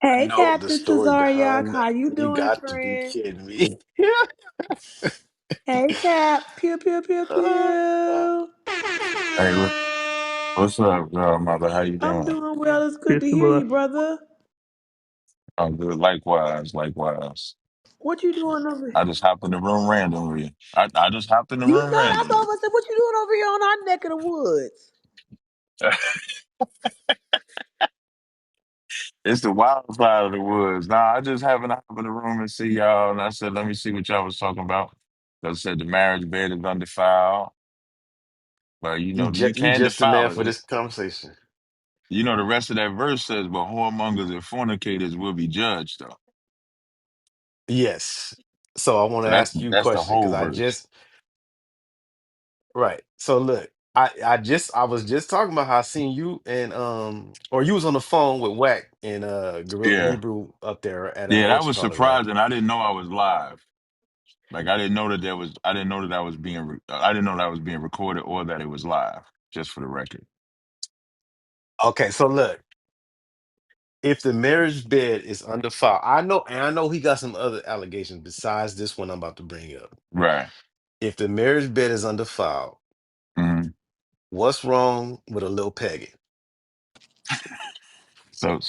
I Hey, know the Captain story Tazariak, behind how that. you You doing, got to be friend? kidding me. Hey, Cap. Pew, pew, pew, pew. Hey, what's up, mother? How you I'm doing? doing well. It's good Peace to and hear love. you, brother. I'm good. Likewise, likewise. What you doing over? I just hopped in the room randomly. I just hopped in the You room thought I randomly. thought I said, what you doing over here on our neck of the woods? It's the wild side of the woods. Nah, I just happened to hop in the room and see y'all, and I said, let me see what y'all was talking about. I said the marriage bed is undefiled, but you You can just the man defile for it. this conversation. The rest of that verse says, but whoremongers and fornicators will be judged, though. Yes. So I want to So that's ask you a that's the question because whole I verse. just right. So look, I was just talking about how I seen you and or you was on the phone with Wack and Gorilla Yeah. Hebrew up there at Yeah, that what you was call it, right? surprising. I didn't know I was live. Like I didn't know that there was. I didn't know that I was being. I didn't know that I was being recorded or that it was live. Just for the record. Okay, so look, if the marriage bed is undefiled, I know he got some other allegations besides this one I'm about to bring up. Right. If the marriage bed is undefiled, hmm what's wrong with a little pegging? So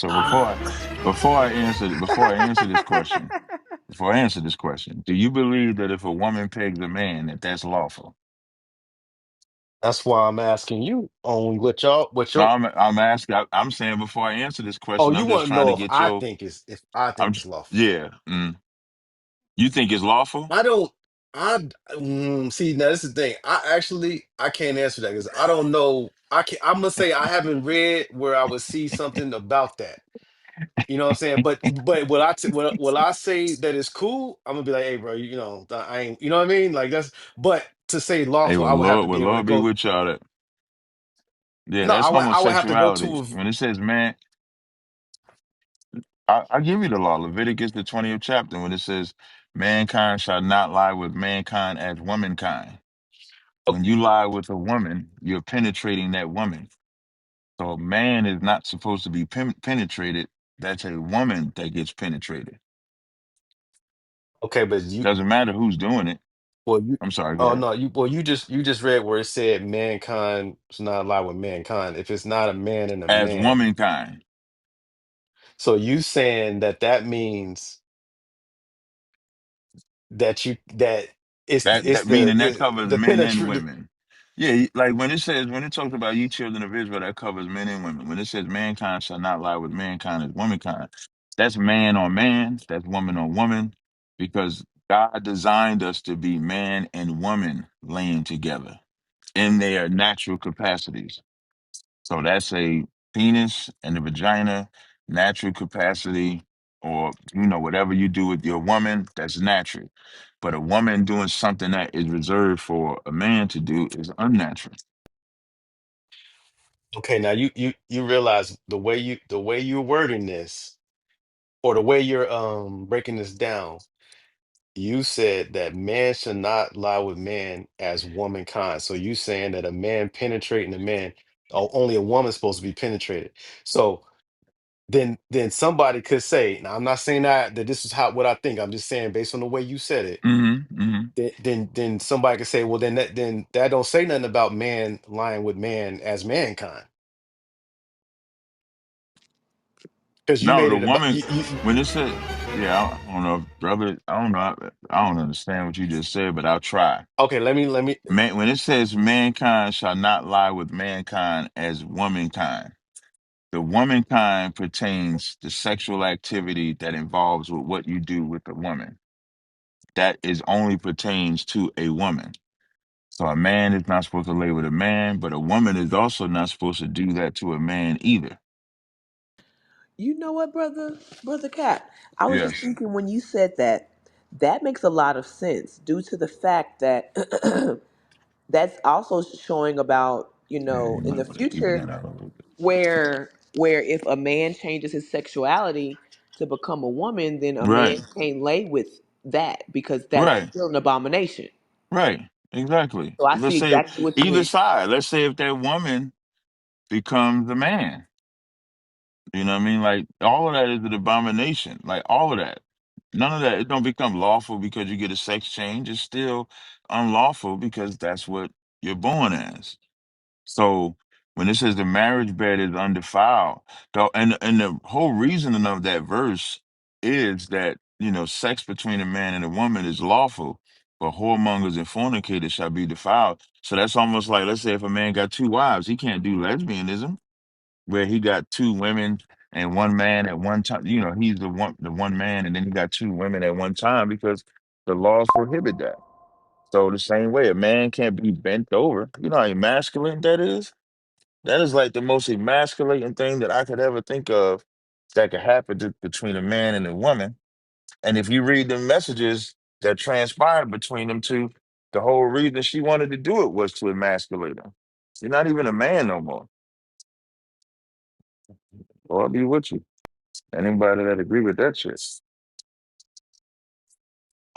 before I answer this question, do you believe that if a woman pegs a man, that that's lawful? That's why I'm asking you on what No, your I'm asking. I'm saying before I answer this oh, question, you I'm just want to trying to know if get I your. think if I I'm think it's j- lawful. yeah. You think it's lawful? I don't I see now this is the thing. I can't answer that because I don't know. I'm gonna say I haven't read where I would see something about that. You know what I'm saying? But will I say that it's cool? I'm gonna be like, hey, bro, you know, I ain't. You know what I mean? Like that's. But to say Hey, lawful, well, I would have to Lord, be well, able to Lord be go. with y'all. That yeah, No, that's I would have to go homosexuality. to When it says man, I give you the law. Leviticus, the 20th chapter, when it says, mankind shall not lie with mankind as womankind. a. When you lie with a woman, you're penetrating that woman. So a man is not supposed to be penetrated. That's a woman that gets penetrated. Okay, but you Doesn't matter who's doing it. well you I'm sorry, go oh ahead. no you just read where it said mankind should not lie with mankind if it's not a man and a As man. womankind. So you saying that that means that it's That meaning that the covers the men and penetrative. women. Yeah, like when it talks about you children of Israel, that covers men and women. When it says mankind shall not lie with mankind as womankind, that's man on man, that's woman on woman, because God designed us to be man and woman laying together in their natural capacities. So that's a penis and the vagina, natural capacity, or whatever you do with your woman, that's natural. But a woman doing something that is reserved for a man to do is unnatural. Okay, now you realize the way you're wording this or the way you're breaking this down. You said that man should not lie with man as womankind. So you saying that a man penetrating a man, or only a woman's supposed to be penetrated. So then somebody could say, now I'm not saying that this is how what I think. I'm just saying based on the way you said it. Hmm. Then somebody could say, well, then that don't say nothing about man lying with man as mankind because you No, made the it about woman when it said, yeah, I don't know, brother, I don't know, I don't understand what you just said, but I'll try. Okay, let me. Man, when it says mankind shall not lie with mankind as womankind. The womankind pertains to sexual activity that involves with what you do with a woman. That is only pertains to a woman. So a man is not supposed to lay with a man, but a woman is also not supposed to do that to a man either. You know what, brother Cap? I was just Yes. thinking when you said that, that makes a lot of sense due to the fact that that's also showing about, Yeah, you in the might want to even future that out a little bit. where if a man changes his sexuality to become a woman, then a man Right. can't lay with that because that's Right. still an abomination. Right. Exactly. So I see Let's say exactly what you either mean. side. Let's say if that woman becomes a man, You know what I mean? Like all of that is an abomination. Like all of that. None of that. It don't become lawful because you get a sex change. It's still unlawful because that's what you're born as. So when it says the marriage bed is undefiled, and the whole reasoning of that verse is that sex between a man and a woman is lawful, but whoremongers and fornicators shall be defiled. So that's almost like, let's say if a man got two wives, he can't do lesbianism where he got two women and one man at one time. He's the one man, and then he got two women at one time because the laws prohibit that. So the same way, a man can't be bent over. You know how emasculating that is? That is like the most emasculating thing that I could ever think of that could happen between a man and a woman. And if you read the messages that transpired between them two, the whole reason she wanted to do it was to emasculate him. You're not even a man no more. Or I'll be with you. Anybody that agree with that shit.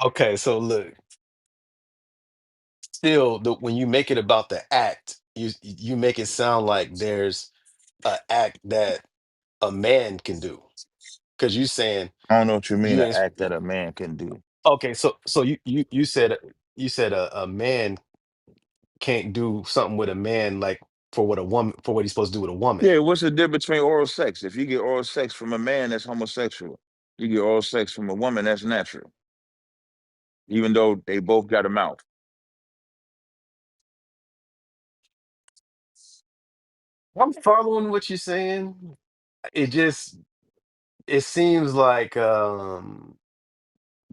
Okay, so look, still, when you make it about the act, you make it sound like there's an act that a man can do. Because you saying I don't know what you mean, you an ain't act that a man can do. okay. So you said a man can't do something with a man like for what a woman for what he's supposed to do with a woman. Yeah, what's the difference between oral sex? If you get oral sex from a man, that's homosexual. You get oral sex from a woman, that's natural, even though they both got a mouth. I'm following what you're saying. It just it seems like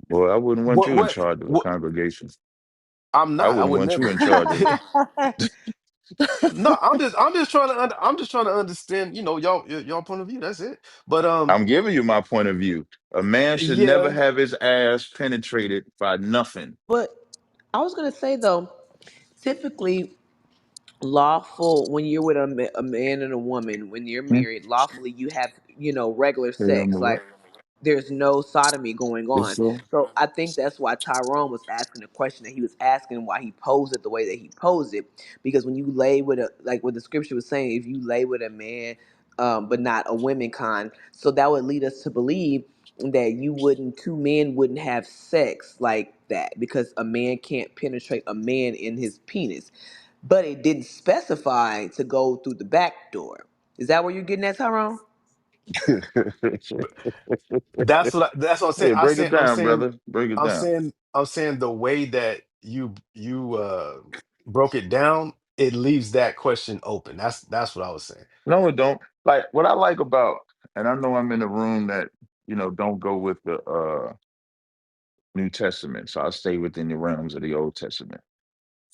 Well, I wouldn't want what you in what charge of a what congregation. I'm I not. I wouldn't would want you never. in charge of it. No, I'm just trying to I'm just trying to understand, y'all point of view. That's it. But I'm giving you my point of view. A man should never yeah, have his ass penetrated by nothing. But I was gonna say though, typically lawful when you're with a man and a woman when you're Hmm? married lawfully you have regular Yeah, I'm sex, aware. like there's no sodomy going It's on. so. So I think that's why Tyrone was asking the question that he was asking, why he posed it the way that he posed it. Because when you lay with a, like what the scripture was saying, if you lay with a man, but not a women con, so that would lead us to believe that two men wouldn't have sex like that because a man can't penetrate a man in his penis. But it didn't specify to go through the back door. Is that where you're getting at, Tyrone? that's what I'm saying. Yeah, I break it saying I'm down, saying brother. Break it I'm down. saying I'm saying the way that you broke it down, it leaves that question open. That's what I was saying. No, it don't. Like what I like about, and I know I'm in a room that don't go with the New Testament, so I'll stay within the realms of the Old Testament.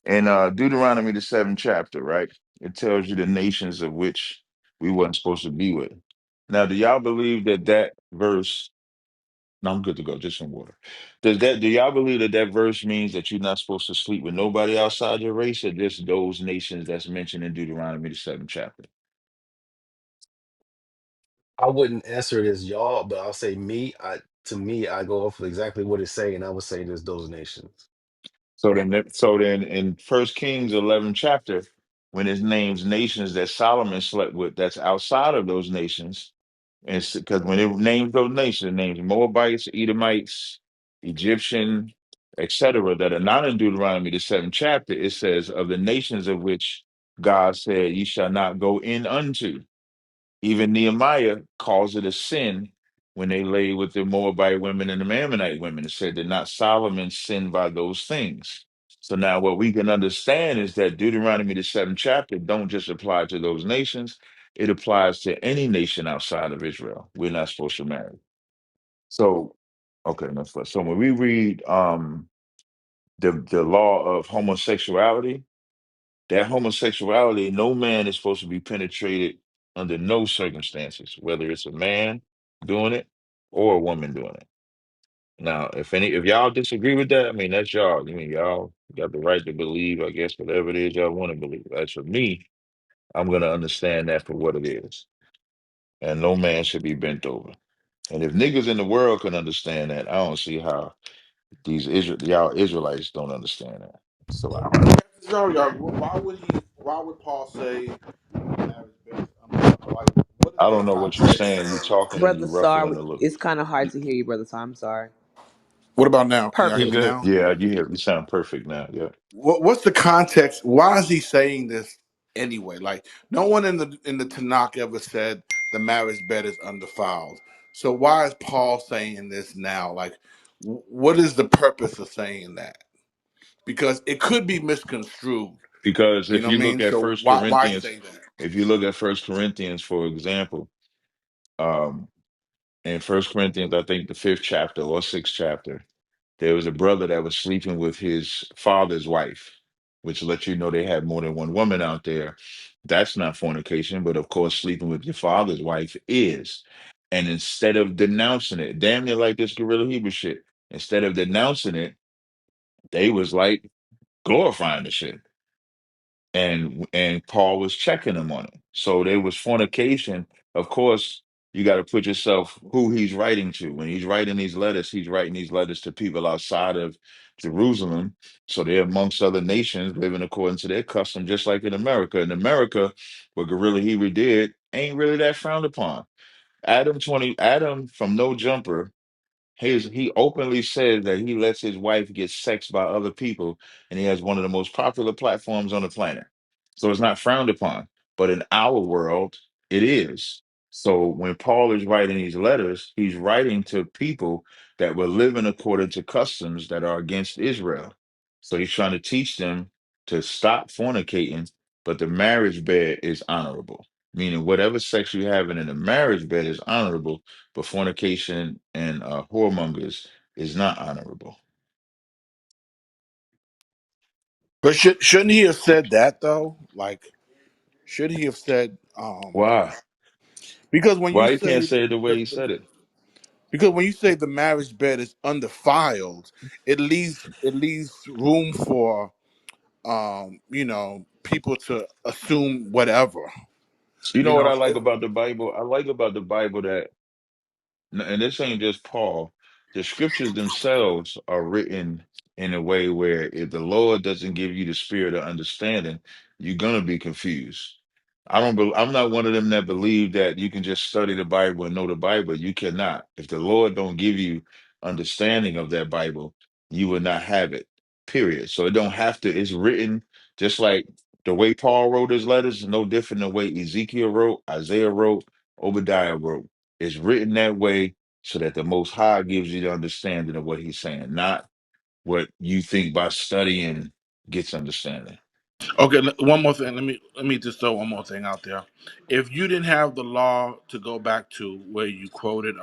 In Deuteronomy the seventh chapter, right? It tells you the nations of which we wasn't supposed to be with. Now, do y'all believe that verse? No, I'm good to go. Just some water. Do y'all believe that verse means that you're not supposed to sleep with nobody outside your race, or just those nations that's mentioned in Deuteronomy the seventh chapter? I wouldn't answer it as y'all, but I'll say me. To me, I go off of exactly what it's saying. And I would say there's those nations. So then, in First Kings 11 chapter, when it names nations that Solomon slept with, that's outside of those nations. And because when it names those nations, it names Moabites, Edomites, Egyptian, etc., that are not in Deuteronomy the seventh chapter. It says of the nations of which God said, "Ye shall not go in unto." Even Nehemiah calls it a sin when they lay with the Moabite women and the Ammonite women. It said that not Solomon sinned by those things. So now what we can understand is that Deuteronomy the seventh chapter don't just apply to those nations. It applies to any nation outside of Israel. We're not supposed to marry. So okay, that's fine. So when we read the law of homosexuality, that homosexuality, no man is supposed to be penetrated under no circumstances, whether it's a man doing it or a woman doing it. Now, if y'all disagree with that, I mean that's y'all. I mean y'all got the right to believe, I guess, whatever it is y'all want to believe. As for me, I'm gonna understand that for what it is. And no man should be bent over. And if niggas in the world can understand that, I don't see how y'all Israelites don't understand that. So let me ask y'all, why would Paul say marriage based? Like, I don't know what you're saying. You talking and Brother you Sar, ruffling a little. it's kind of hard to hear you, Brother Sar. I'm sorry. What about now? Can y'all hear You me Perfect. good? now? Yeah, you sound perfect now. Yeah. What's the context? Why is he saying this anyway? Like, no one in the Tanakh ever said the marriage bed is undefiled. So why is Paul saying this now? Like, what is the purpose of saying that? Because it could be misconstrued. Because You if know what you I look mean? at So First why Corinthians, say that? if you look at First Corinthians, for example, um, in First Corinthians, I think the fifth chapter or sixth chapter, there was a brother that was sleeping with his father's wife, which lets you know they had more than one woman out there. That's not fornication, but of course, sleeping with your father's wife is. And instead of denouncing it, damn near like this guerrilla Hebrew shit, instead of denouncing it, they was like glorifying the shit. And Paul was checking them on it. So there was fornication. Of course, you got to put yourself who he's writing to. When he's writing these letters to people outside of Jerusalem. So they're amongst other nations living according to their custom, just like in America. In America, what Guerrilla Hebrew did ain't really that frowned upon. Adam from No Jumper, he openly says that he lets his wife get sex by other people, and he has one of the most popular platforms on the planet. So it's not frowned upon. But in our world, it is. So when Paul is writing these letters, he's writing to people that were living according to customs that are against Israel. So he's trying to teach them to stop fornicating, but the marriage bed is honorable, meaning whatever sex you having in the marriage bed is honorable, but fornication and whoremongers is not honorable. But shouldn't he have said that though? Like, should he have said Why? because when you Why you can't say say it the way he said it? because when you say the marriage bed is undefiled, it leaves room for people to assume whatever. You You know what know, I like about the Bible? I like about the Bible that, and this ain't just Paul, the scriptures themselves are written in a way where if the Lord doesn't give you the spirit of understanding, you're gonna be confused. I'm not one of them that believe that you can just study the Bible and know the Bible. You cannot. If the Lord don't give you understanding of that Bible, you will not have it. Period. So it don't have to, it's written just like the way Paul wrote his letters is no different than the way Ezekiel wrote, Isaiah wrote, Obadiah wrote. It's written that way so that the Most High gives you the understanding of what he's saying, not what you think by studying gets understanding. okay. One more thing. Let me just throw one more thing out there. If you didn't have the law to go back to where you quoted,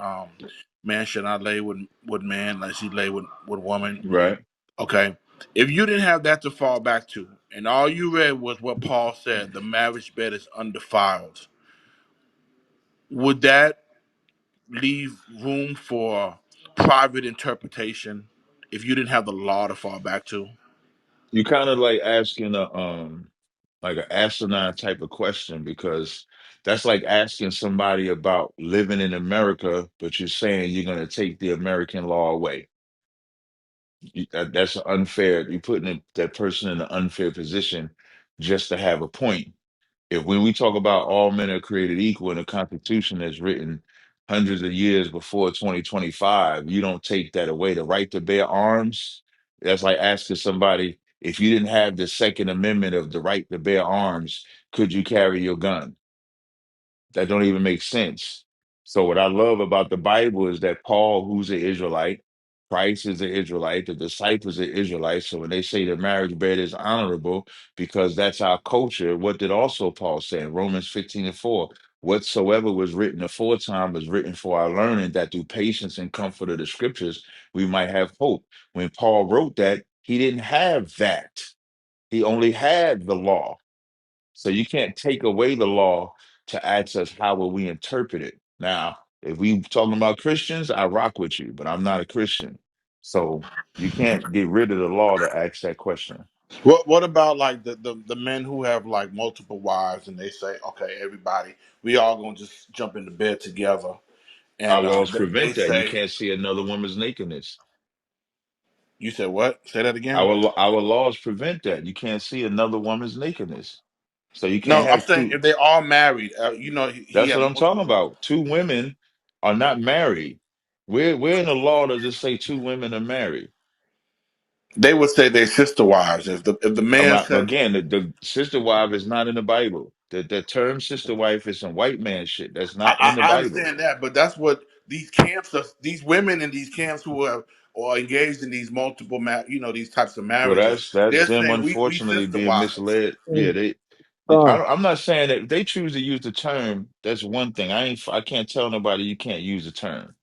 man should not lay with man unless he lay with woman. Right? Okay. If you didn't have that to fall back to, and all you read was what Paul said, the marriage bed is undefiled, would that leave room for private interpretation if you didn't have the law to fall back to? You kind of like asking a like an asinine type of question because that's like asking somebody about living in America, but you're saying you're going to take the American law away. That's unfair. You're putting that person in an unfair position just to have a point. If when we talk about all men are created equal in a constitution that's written hundreds of years before 2025, you don't take that away. The right to bear arms, that's like asking somebody if you didn't have the Second Amendment of the right to bear arms, could you carry your gun? That don't even make sense. So what I love about the Bible is that Paul, who's an Israelite, Christ is an Israelite, the disciples are Israelites. So when they say the marriage bed is honorable, because that's our culture, what did also Paul say in Romans 15:4? Whatsoever was written aforetime was written for our learning, that through patience and comfort of the scriptures we might have hope. When Paul wrote that, he didn't have that. He only had the law. So you can't take away the law to ask us how will we interpret it. Now, if we talking about Christians, I rock with you, but I'm not a Christian. So you can't get rid of the law to ask that question. What about like the men who have like multiple wives and they say, okay, everybody, we all gonna just jump into bed together, Our and laws they prevent that. You say, can't see another woman's nakedness. you said what? Say that again. Our laws prevent that. You can't see another woman's nakedness. So you No, can't I'm have saying two. if they all married, he That's has what I'm talking multiple. about. Two women are not married. Where in the law does it say two women are married? They would say they're sister wives. If the I'm man not, said, again, the sister wife is not in the Bible. The term sister wife is some white man shit. That's not in the I Bible. understand that, but that's what these camps are. These women in these camps who are engaged in these multiple, these types of Well, marriages. that's They're them saying we unfortunately sister being wives. misled. Yeah, Hey, Star, I'm not saying that if they choose to use the term. That's one thing. I can't tell nobody you can't use the term.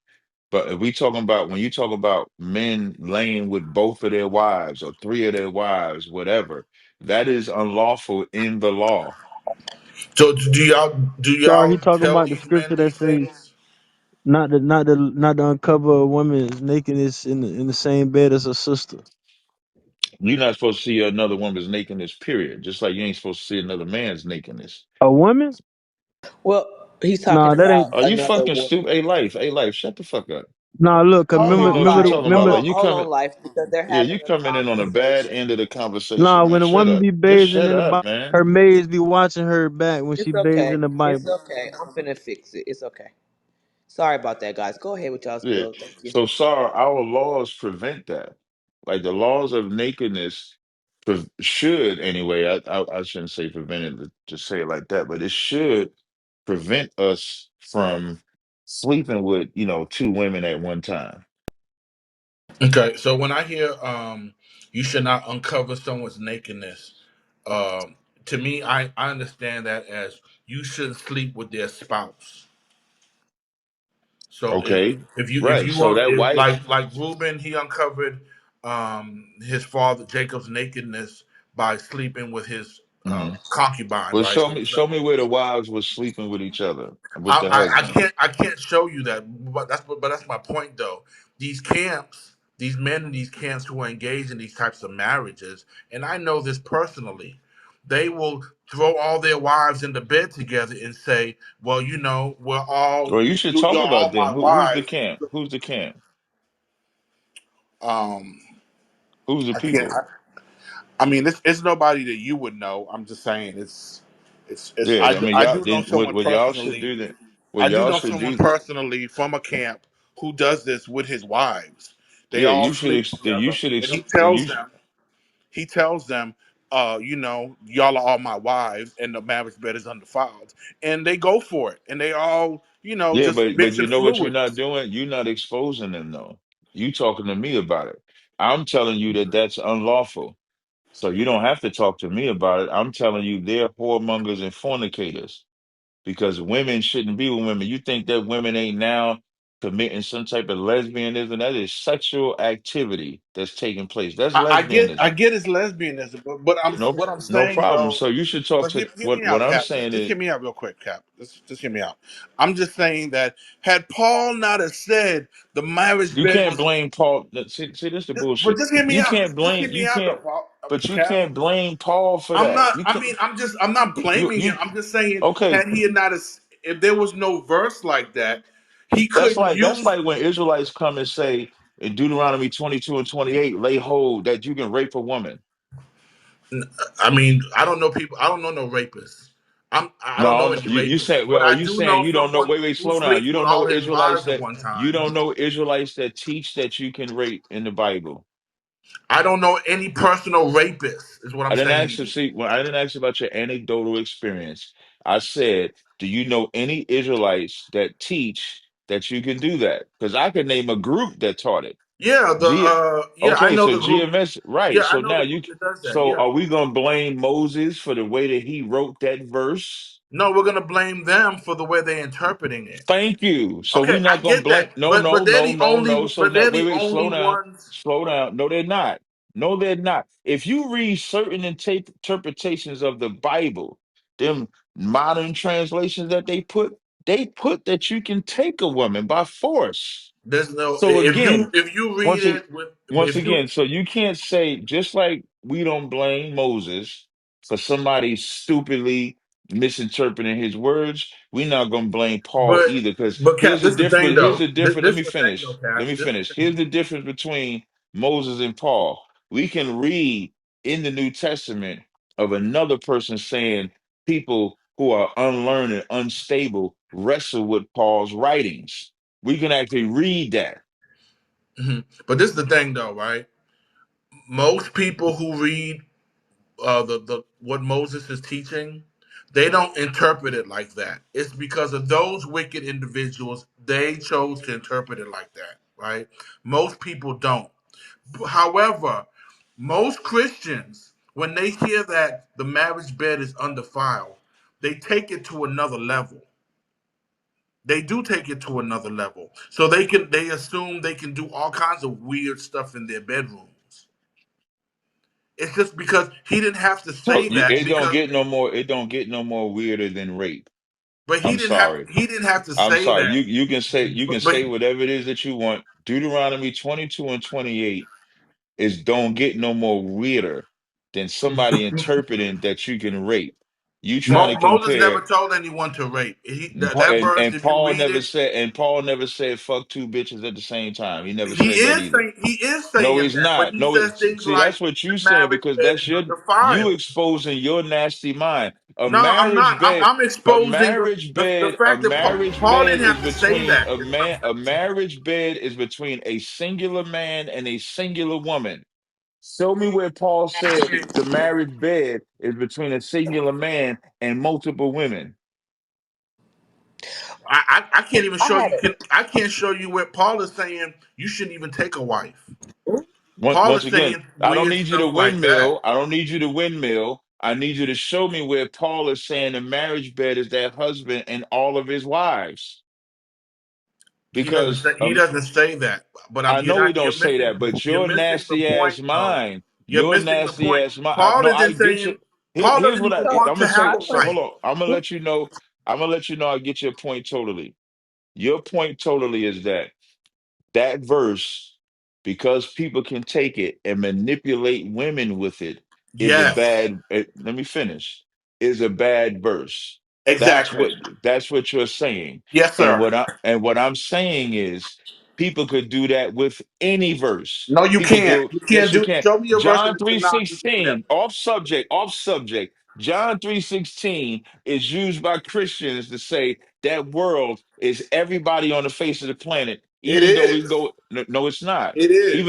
But if we talking about when you talk about men laying with both of their wives or three of their wives, whatever, that is unlawful in the law. So do Star, he y'all talking tell about the these men scripture that these say things? not to uncover a woman's nakedness in the same bed as her sister. You're not supposed to see another woman's nakedness, period. Just like you ain't supposed to see another man's nakedness. A woman? Well, he's talking Nah, that ain't. about Are you another fucking woman. stupid? Hey, life, shut the fuck up. Nah, look, 'cause I don't Hold even on, know what you're life. talking about. Like Hold on, life, because they're yeah, you having a coming in on a bad conversation. end of the Nah, conversation, man. when a Shut woman up. be Just bathing shut in the up, Bible, man. her maids be watching her back when she It's bathes in okay. the It's Bible. okay. I'm finna fix it. It's okay. Sorry about that, guys. Go ahead with y'all Yeah. spill. Thank you. So, sorry, our laws prevent that. Like the laws of nakedness should, anyway. I shouldn't say prevented to say it like that, but it should prevent us from sleeping with, two women at one time. Okay, so when I hear you should not uncover someone's nakedness, to me, I understand that as you shouldn't sleep with their spouse. So Okay. if Right. you So want, that if wife, like Reuben, he uncovered his father Jacob's nakedness by sleeping with his mhm. concubine, Well, right? show me where the wives were sleeping with each other and with the husband. I can't show you that, but that's my point though. These camps, these men in these camps who are engaged in these types of marriages, and I know this personally, they will throw all their wives into bed together and say, "Well, we're all Or you should you're talk all about them. my Who's the wives." camp? Who's the camp? Um, Who's the I can't. people? I mean, it's nobody that you would know. I'm just saying it's. Yeah, I mean, I y'all. do know Then someone what y'all should personally. do then? What I do y'all know should someone do? personally from a camp who does this with his wives. They Yeah, all you should. sleep Then you together, should. and Then you. he tells them, y'all are all my wives, and the marriage bed is undefiled, and they go for it, and they all, Yeah, just but mixing you know what you're not fluids. doing? You're not exposing them though. You talking to me about it. I'm telling you that that's unlawful. So you don't have to talk to me about it. I'm telling you they're whoremongers and fornicators because women shouldn't be with women. You think that women ain't now committing some type of lesbianism? That is sexual activity that's taking place. That's I lesbianism. get his lesbianism, but No, what I'm no saying problem. though. So you should talk But to hear me what out, I'm Cap. saying Just is hear me out real quick, Cap. Just hear me out. I'm just saying that had Paul not have said the marriage you bed can't was, blame Paul. See, this is the but bullshit. just hear me You out. can't Just hear blame. me You out, though, can't. Paul, But you Cap. can't blame Paul for I'm that. not. You I can't. mean, I'm not blaming him. You I'm just saying, okay? had he not, if there was no verse like that, he That's couldn't like use. when Israelites come and say in Deuteronomy 22 and 28, lay hold that you can rape a woman. I mean, I don't know people. I don't know no rapists. I don't know No, any you rapists, said, but well, are I you do saying know you don't know? someone Wait, who slow down. sleeps You with don't know all his Israelites wives at that one you time. don't know Israelites that teach that you can rape in the Bible. I don't know any personal rapists. Is what I'm I didn't saying ask to you, you. see, when I didn't ask you about your anecdotal experience. I said, do you know any Israelites that teach that you can do that? Because I could name a group that taught it. Yeah, I Okay, know so the group. GMS, right. Yeah, I So know now the group that does that. so Yeah. are we gonna blame Moses for the way that he wrote that verse? No, we're gonna blame them for the way they're interpreting it. Thank you. So Okay, we're I not gonna get blame that, no, no, they're no, the no, only. no. So But now they're wait, the slow only down. ones. Slow down. No, they're not. No, they're not. If you read certain interpretations of the Bible, them modern translations that they put that you can take a woman by force. There's no. So again, If you read once a- it with once if you again, so you can't say just like we don't blame Moses for somebody stupidly misinterpreting his words, we're not gonna blame Paul but either. Because Cap, here's the this the thing difference. Here's though. the difference. Let This me the thing though, finish. Let Cap. me This finish. the thing. Here's the difference between Moses and Paul. We can read in the New Testament of another person saying people who are unlearned and unstable wrestle with Paul's writings. We can actually read that. Mhm. But this is the thing, though, right? Most people who read the what Moses is teaching, they don't interpret it like that. It's because of those wicked individuals. They chose to interpret it like that, right? Most people don't. However, most Christians, when they hear that the marriage bed is undefiled, they take it to another level. They do take it to another level. So they assume they can do all kinds of weird stuff in their bedrooms. It's just because he didn't have to say Look, that it don't because get no more. It don't get no more weirder than rape. but I'm sorry. he didn't have to I'm say sorry. that. You can But say whatever it is that you want. Deuteronomy 22 and 28 is don't get no more weirder than somebody interpreting that you can rape. You trying to Moses never compare, told anyone to rape. That verse, and if you Paul read never it, said, fuck two bitches at the same time. He never he said that is either. saying No, he's that, but not. he No, says things see, like that's what the you saying marriage because bed that's is you undefiled. exposing your nasty mind. No, I'm not. I'm exposing the A fact that marriage Paul bed didn't is have to say between that. a marriage bed is between a singular man and a singular woman. Show me where Paul said the marriage bed is between a singular man and multiple women. I can't even I show had you. it. I can't show you where Paul is saying you shouldn't even take a wife. Paul Once is again, saying I don't weird need you to stuff like that. windmill. I don't need you to windmill. I need you to show me where Paul is saying the marriage bed is that husband and all of his wives. Because He doesn't say that. But I know he don't you're say missing that, but you're your missing the nasty point ass though. mind, You're your missing the nasty point. ass mind. Paul No, I isn't get you. saying Paul Here's doesn't what even I'm So, want gonna to tell have you. a so Hold wife. on, I'm gonna let you know. I'm gonna let you know I get your point totally. Your point totally is that verse, because people can take it and manipulate women with it, is a Yes. bad. Let me finish. Is a bad verse. That's Exactly. what that's what you're saying. Yes, And sir. what I'm saying is people could do that with any verse. No, you People can't. do. You Yes, can't you do can. show me a verse in John the Tanakh you can do that. 3:16. Off subject. Off subject. John 3:16 is used by Christians to say that world is everybody on the face of the planet, It even though we can is. go, no, no, it's not. It is.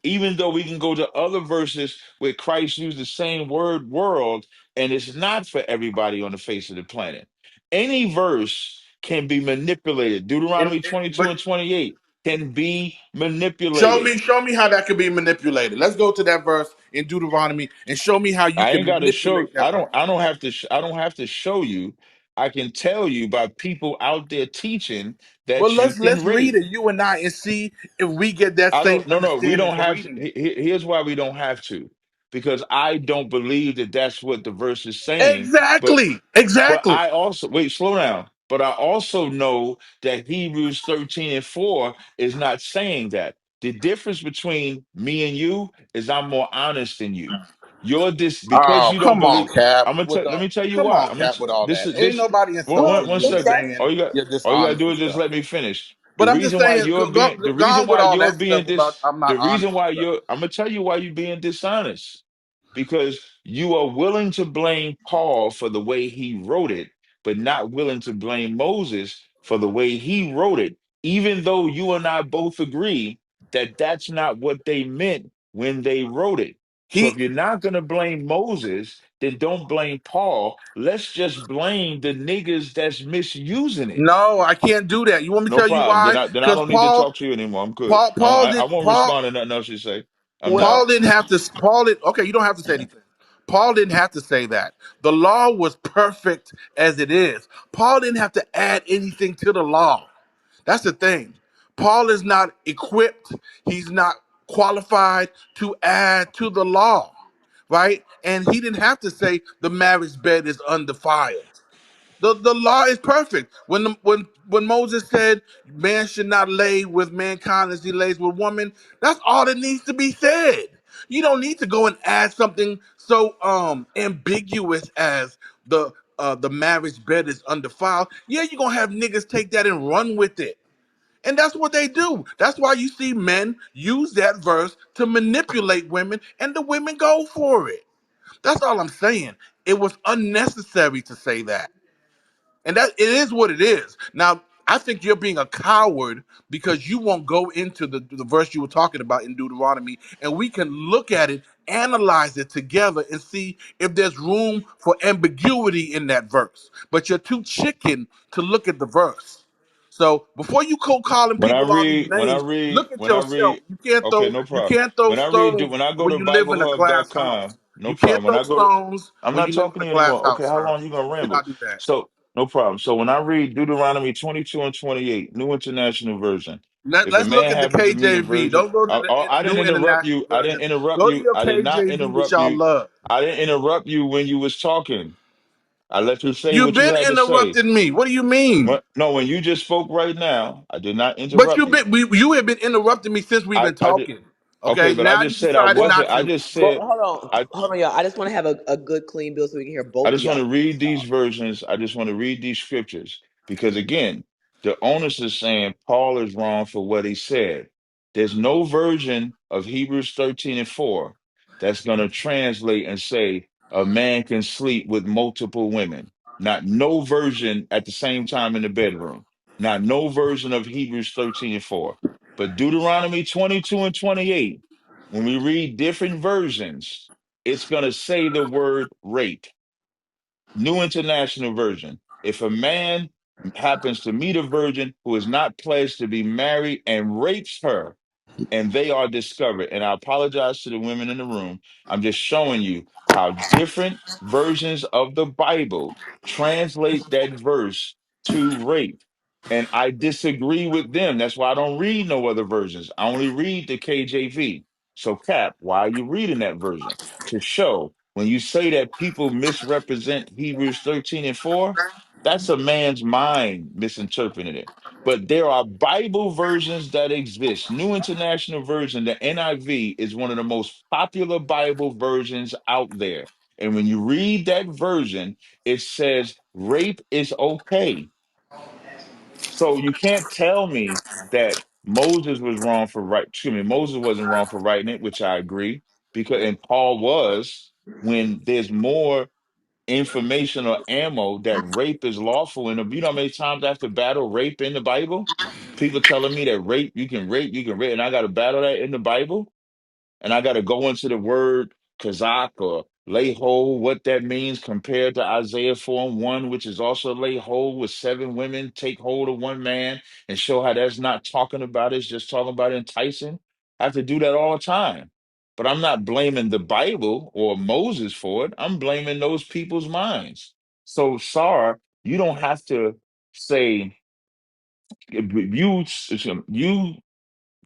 Even though we can go to other verses where Christ used the same word world, and it's not for everybody on the face of the planet. Any verse can be manipulated. Deuteronomy 22 But and 28 can be manipulated. show me how that could be manipulated. Let's go to that verse in Deuteronomy and show me how you I can ain't got to show. manipulate that verse. I don't have to show you. I can tell you by people out there teaching Well, that you can let's read rape. it, you and I, and see if we get that I same don't. No, no. We understanding don't from have to. reading it. Here's why we don't have to, because I don't believe that that's what the verse is saying. But Exactly. but Exactly. I also wait. Slow down. But I also know that Hebrews 13 and 4 is not saying that. The difference between me and you is I'm more honest than you. You're this because Oh, you don't come on, believe. Cap. I'm gonna With tell. Let the me tell you come why. on, Cap, with all This that. is Ain't this. nobody well, One insulting you if for second. that's saying you're All you gotta dishonest do and is just stuff. let me finish. But I'm just saying, The go reason on with why all you're that being stuff about I'm the not reason honest and why stuff. you're, I'm gonna tell you why you're being dishonest. Because you are willing to blame Paul for the way he wrote it, but not willing to blame Moses for the way he wrote it, even though you and I both agree that that's not what they meant when they wrote it. So He if you're not going to blame Moses, then don't blame Paul. Let's just blame the niggas that's misusing it. No, I can't do that. You want me to No tell you problem. why? Then I Because don't need to talk to you anymore. I'm good. I won't Paul respond to nothing else you say. I'm done. well, Paul didn't have to. Okay, you don't have to say anything. Paul didn't have to say that. The law was perfect as it is. Paul didn't have to add anything to the law. That's the thing. Paul is not equipped. He's not qualified to add to the law, right? And he didn't have to say the marriage bed is undefiled. The law is perfect. When Moses said man should not lay with mankind as he lays with woman, that's all that needs to be said. You don't need to go and add something so ambiguous as the marriage bed is undefiled. Yeah, you're gonna have niggas take that and run with it. And that's what they do. That's why you see men use that verse to manipulate women, and the women go for it. That's all I'm saying. It was unnecessary to say that. And that it is what it is. Now, I think you're being a coward because you won't go into the verse you were talking about in Deuteronomy, and we can look at it, analyze it together, and see if there's room for ambiguity in that verse. But you're too chicken to look at the verse. So before you cold calling When I people all these read, when I names, read, look at when I yourself. read, okay, no You problem. can't throw When I read, stones when I go when to you live in a glass house. BibleHub.com, no You can't problem. When throw I go to, stones I'm when not you live in talking a to you glass anymore. Okay, house, how sir. long you gonna You ramble? cannot do that. So, no problem. So when I read Deuteronomy 22 and 28, New International Version, if a Let's look man at the happens to meet a KJV. virgin, Don't go to the I didn't New interrupt International you. I didn't Version. interrupt Go to you. your I did not KJV that interrupt y'all you. love. I didn't interrupt you when you was talking. I let you say You've what you been had to say. interrupting me. What do you mean? No, when you just spoke right now, I did not But interrupt you. you have been interrupting me since we've been I did. talking. Okay, Okay, but I now you just said I decided wasn't. not I to. just But said I. hold on, y'all. I just want to have a good, clean bill so we can hear I both of just want y'all. to read these versions. I just want to read these scriptures because again, the onus is saying Paul is wrong for what he said. There's no version of Hebrews 13 and 4 that's going to translate and say a man can sleep with multiple women. Not no version at the same time in the bedroom. Not no version of Hebrews 13 and 4. But Deuteronomy 22 and 28, when we read different versions, it's going to say the word rape. New International Version. If a man happens to meet a virgin who is not pledged to be married and rapes her, and they are discovered. And I apologize to the women in the room. I'm just showing you how different versions of the Bible translate that verse to rape. And I disagree with them. That's why I don't read no other versions. I only read the KJV. So, Cap, why are you reading that version? To show when you say that people misrepresent Hebrews 13 and 4, that's a man's mind misinterpreting it. But there are Bible versions that exist. New International Version, the NIV, is one of the most popular Bible versions out there. And when you read that version, it says rape is okay. So you can't tell me that Moses was wrong for excuse me, Moses wasn't wrong for writing it, which I agree, because and Paul was when there's more information or ammo that rape is lawful. And you know how many times I have to battle rape in the Bible? People telling me that rape, you can rape, and I got to battle that in the Bible, and I got to go into the word kazak or lay hold, what that means compared to Isaiah 4 and 1, which is also lay hold with seven women, take hold of one man, and show how that's not talking about it, it's just talking about enticing. I have to do that all the time. But I'm not blaming the Bible or Moses for it. I'm blaming those people's minds. So, Sar, you don't have to say you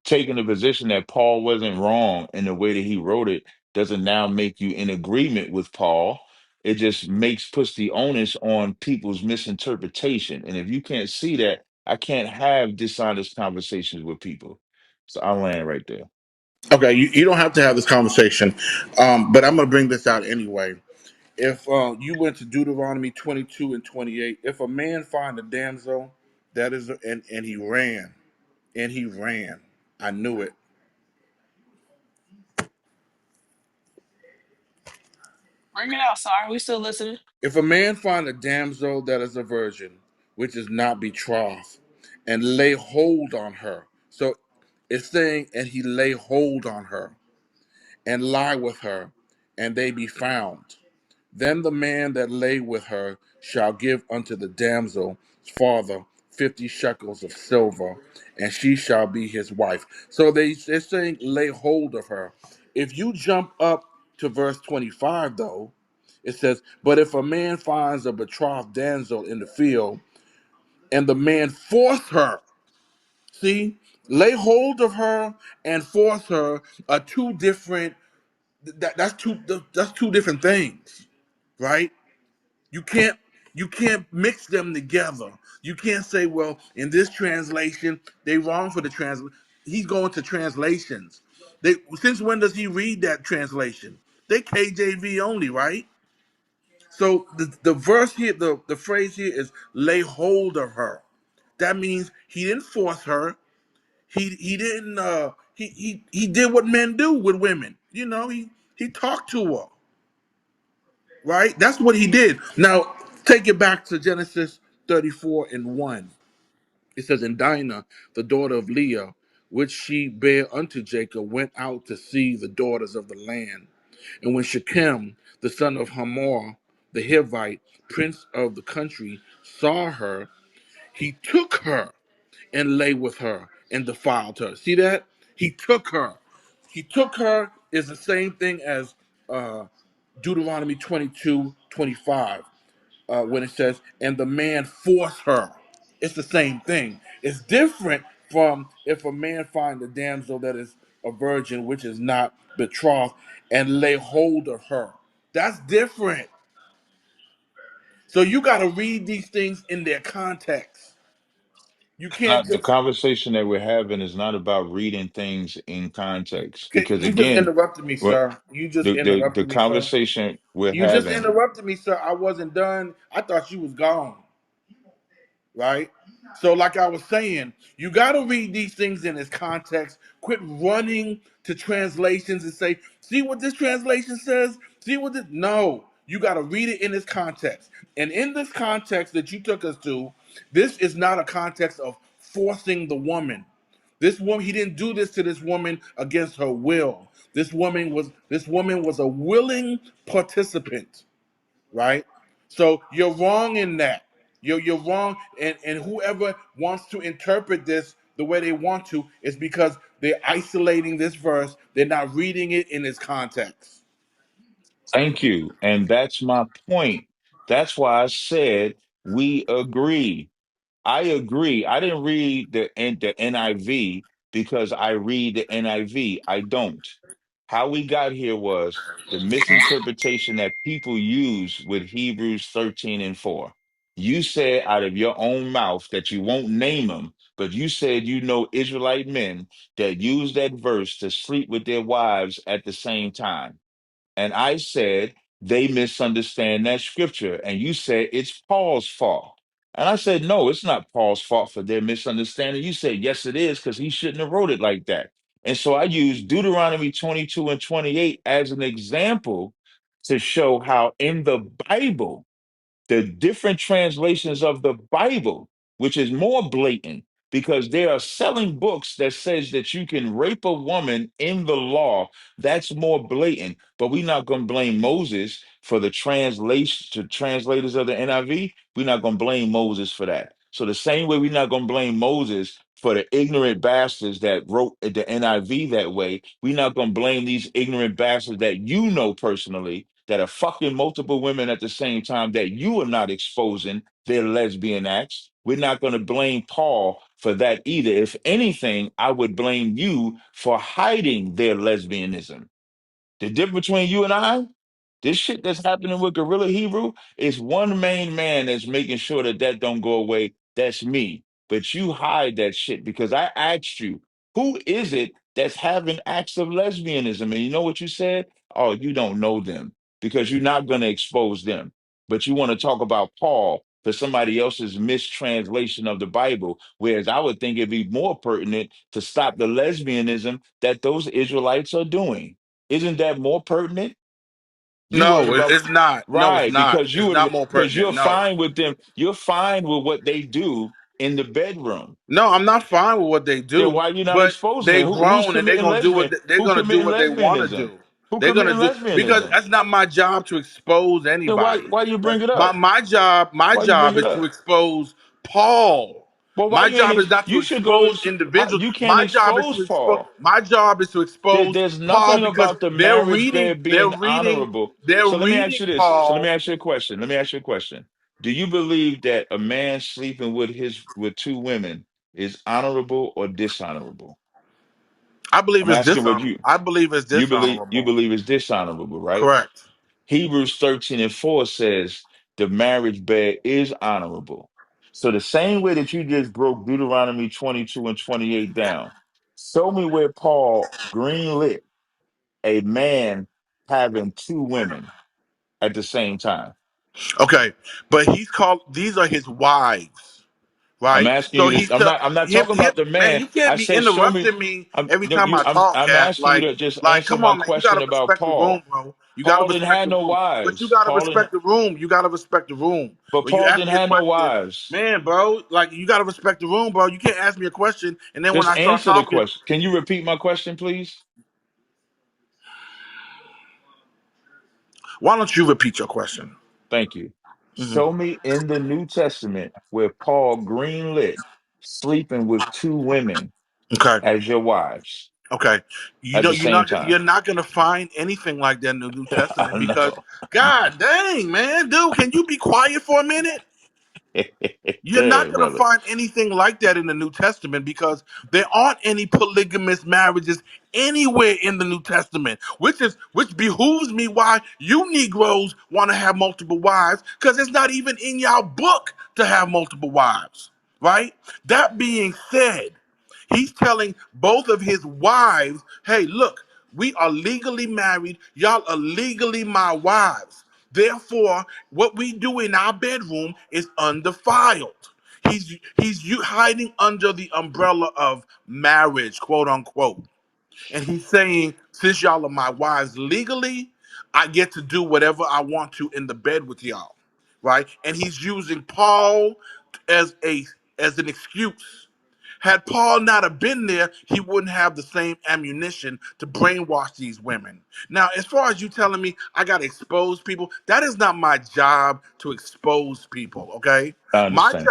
taking the position that Paul wasn't wrong in the way that he wrote it doesn't now make you in agreement with Paul. It just puts the onus on people's misinterpretation. And if you can't see that, I can't have dishonest conversations with people. So I'll land right there. Okay, you don't have to have this conversation, but I'm going to bring this out anyway. If you went to Deuteronomy 22 and 28, if a man find a damsel, that is, and he ran. I knew it. Bring it out, sorry. We still listening. If a man find a damsel that is a virgin, which is not betrothed, and lay hold on her, so it's saying, and he lay hold on her, and lie with her, and they be found. Then the man that lay with her shall give unto the damsel's father 50 shekels of silver, and she shall be his wife. So they're saying lay hold of her. If you jump up to verse 25, though, it says, but if a man finds a betrothed damsel in the field, and the man force her, see, lay hold of her and force her are two different. That's two different things, right? You can't you can't mix them together. You can't say, well, in this translation, they wrong for the translation. He's going to translations. They since when does he read that translation? They KJV only, right? So the verse here, the phrase here is lay hold of her. That means he didn't force her. He didn't he did what men do with women. You know, he talked to her. right? That's what he did. Now, take it back to Genesis 34 and 1. It says, and Dinah, the daughter of Leah, which she bare unto Jacob, went out to see the daughters of the land. And when Shechem, the son of Hamor, the Hivite, prince of the country, saw her, he took her and lay with her and defiled her. See that? He took her. He took her is the same thing as Deuteronomy 22:25, when it says, and the man forced her. It's the same thing. It's different from if a man find a damsel that is a virgin, which is not betrothed, and lay hold of her. That's different. So you got to read these things in their context. You It's can't not the just, conversation that we're having is not about reading things in context. okay, Because you just again, interrupted me, what sir. You just the interrupted me, sir. conversation we're You just having, interrupted me, sir. I wasn't done. I thought you was gone. Right? So, like I was saying, you got to read these things in its context. Quit running to translations and say, see what this translation says? See what this. No, you got to read it in its context. And in this context that you took us to, this is not a context of forcing the woman. This woman, he didn't do this to this woman against her will. This woman was a willing participant, right? So you're wrong in that. You're wrong, and whoever wants to interpret this the way they want to is because they're isolating this verse. They're not reading it in its context. thank you. And that's my point. That's why I said we agree. I agree. I didn't read the NIV because I read the NIV. I don't. How we got here was the misinterpretation that people use with Hebrews 13 and 4. You said out of your own mouth that you won't name them, but you said you know Israelite men that use that verse to sleep with their wives at the same time. And I said, they misunderstand that scripture. And you said it's Paul's fault. And I said, no, it's not Paul's fault for their misunderstanding. You said, yes, it is, because he shouldn't have wrote it like that. And so I used Deuteronomy 22 and 28 as an example to show how in the Bible, the different translations of the Bible, which is more blatant because they are selling books that says that you can rape a woman in the law. That's more blatant. But we're not going to blame Moses for the translation to translators of the NIV. We're not going to blame Moses for that. So the same way we're not going to blame Moses for the ignorant bastards that wrote the NIV that way, we're not going to blame these ignorant bastards that you know personally that are fucking multiple women at the same time that you are not exposing their lesbian acts. We're not going to blame Paul for that either. If anything, I would blame you for hiding their lesbianism. The difference between you and I, this shit that's happening with Gorilla Hebrew is one main man that's making sure that that don't go away. That's me. But you hide that shit because I asked you, who is it that's having acts of lesbianism? And you know what you said? Oh, you don't know them because you're not going to expose them. But you want to talk about Paul for somebody else's mistranslation of the Bible, whereas I would think it'd be more pertinent to stop the lesbianism that those Israelites are doing. Isn't that more pertinent? You worried No, about it's not. No, it's right not. because you It's not would more because pertinent. you're No. fine with them. You're fine with what they do in the bedroom. No, I'm not fine with what they Then do, why you not but exposing they it? Who's grown and they're committing gonna do what lesbian? they're Who gonna do committing what they want to lesbianism? do. Who They're gonna committing do because lesbianism? that's not my job to expose Then anybody. why you bring it My up? my job my Why you bring job it is to up? expose Paul. Well, why My you ain't? job is not to You should go. expose individuals. You can't My job is expose to expose. Paul. My job is to expose There's Paul nothing because about the they're marriage reading. bed They're being reading. honorable. They're So let me ask reading you this. So let me Paul. ask you a question. Let me ask you a question. Do you believe that a man sleeping with his with two women is honorable or dishonorable? I believe I'm it's asking what dishonorable. I believe it's you dishonorable. believe is dishonorable, right? Correct. Hebrews 13 and 4 says the marriage bed is honorable. So the same way that you just broke Deuteronomy 22 and 28 down, show me where Paul greenlit a man having two women at the same time. Okay, but he's called. These are his wives. I'm right? asking So you he this. took I'm not him. talking about the Man, man. you can't I be said show me. interrupting me I'm every no, time you. I talk, I'm Cap. asking you to just Like, answer come my on, man. You gotta question about respect the room, Paul. bro. You gotta Paul didn't respect have the no room. But you wives. gotta Paul didn't. respect the room. You gotta respect the room. But When you Paul ask didn't me a have no question, wives. man, bro, like you gotta respect the room, bro. You can't ask me a question and then when Just I start answer the talking, question. Can you repeat my question, please? why don't you repeat your question? Thank you. Hmm. Show me in the New Testament where Paul greenlit sleeping with two women Okay. as your wives Okay, at the same you're time. not gonna find anything like that in the New Testament I because, know. God dang, man, dude, can you be quiet for a minute? You're not Good, going to brother. find anything like that in the New Testament because there aren't any polygamous marriages anywhere in the New Testament, which behooves me why you Negroes want to have multiple wives because it's not even in your book to have multiple wives, right? That being said, he's telling both of his wives, "Hey, look, we are legally married. Y'all are legally my wives. Therefore, what we do in our bedroom is undefiled." He's hiding under the umbrella of marriage, quote unquote. And he's saying, since y'all are my wives legally, I get to do whatever I want to in the bed with y'all. Right? And he's using Paul as a as an excuse. Had Paul not have been there, he wouldn't have the same ammunition to brainwash these women. Now, as far as you telling me I gotta expose people, that is not my job to expose people, okay? I My understand.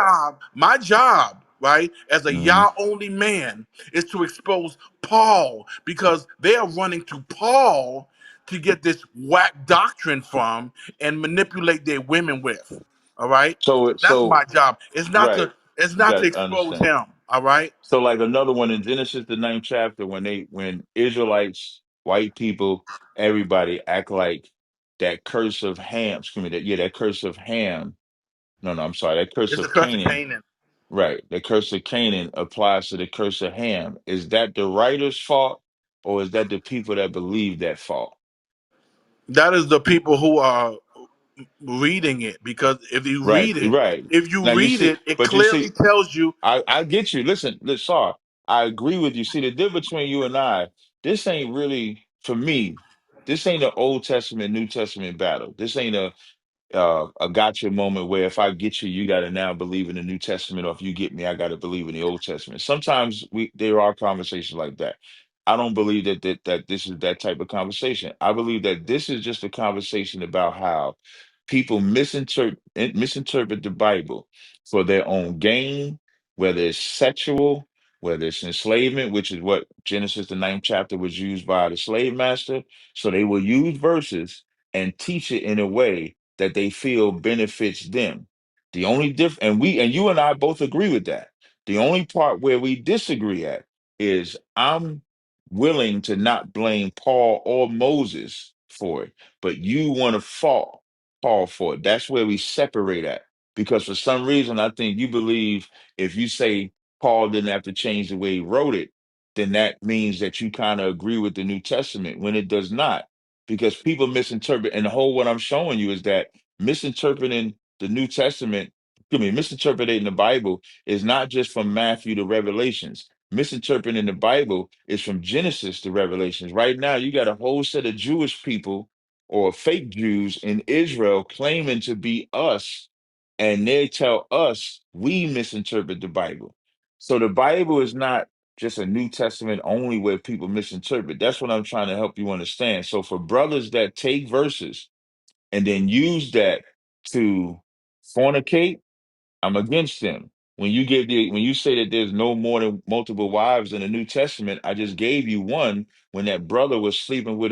job, right, as a Hmm. Yah only man, is to expose Paul because they are running to Paul to get this whack doctrine from and manipulate their women with. All right? So that's So my job. right. It's not to Got expose understand. him. All right. So like another one in Genesis the ninth chapter when Israelites, white people, everybody act like that curse of Ham, excuse me, that curse of Ham. No, I'm sorry, that curse It's the of curse of Canaan. Canaan. Right. The curse of Canaan applies to the curse of Ham. Is that the writer's fault or is that the people that believe that fault? That is the people who are reading it because Right, right. if you Now you read see, it, it but you clearly see, tells you I get you. Listen, Sar, I agree with you. See, the difference between you and I, this ain't really, for me, this ain't an Old Testament, New Testament battle. This ain't a gotcha moment where if I get you, you got to now believe in the New Testament, or if you get me, I got to believe in the Old Testament. Sometimes there are conversations like that. I don't believe that this is that type of conversation. I believe that this is just a conversation about how people misinterpret the Bible for their own gain, whether it's sexual, whether it's enslavement, which is what Genesis the ninth chapter was used by the slave master. So they will use verses and teach it in a way that they feel benefits them. The only and you and I both agree with that. The only part where we disagree at is I'm willing to not blame Paul or Moses for it, but you want to fault Paul for it. That's where we separate at. Because for some reason, I think you believe if you say Paul didn't have to change the way he wrote it, then that means that you kind of agree with the New Testament when it does not. Because people misinterpret, and the whole what I'm showing you is that misinterpreting the New Testament, I mean, misinterpreting the Bible is not just from Matthew to Revelations. Misinterpreting the Bible is from Genesis to Revelations. Right now, you got a whole set of Jewish people or fake Jews in Israel claiming to be us, and they tell us we misinterpret the Bible. So the Bible is not just a New Testament only where people misinterpret. That's what I'm trying to help you understand. So for brothers that take verses and then use that to fornicate, I'm against them. When you say that there's no more than multiple wives in the New Testament, I just gave you one when that brother was sleeping with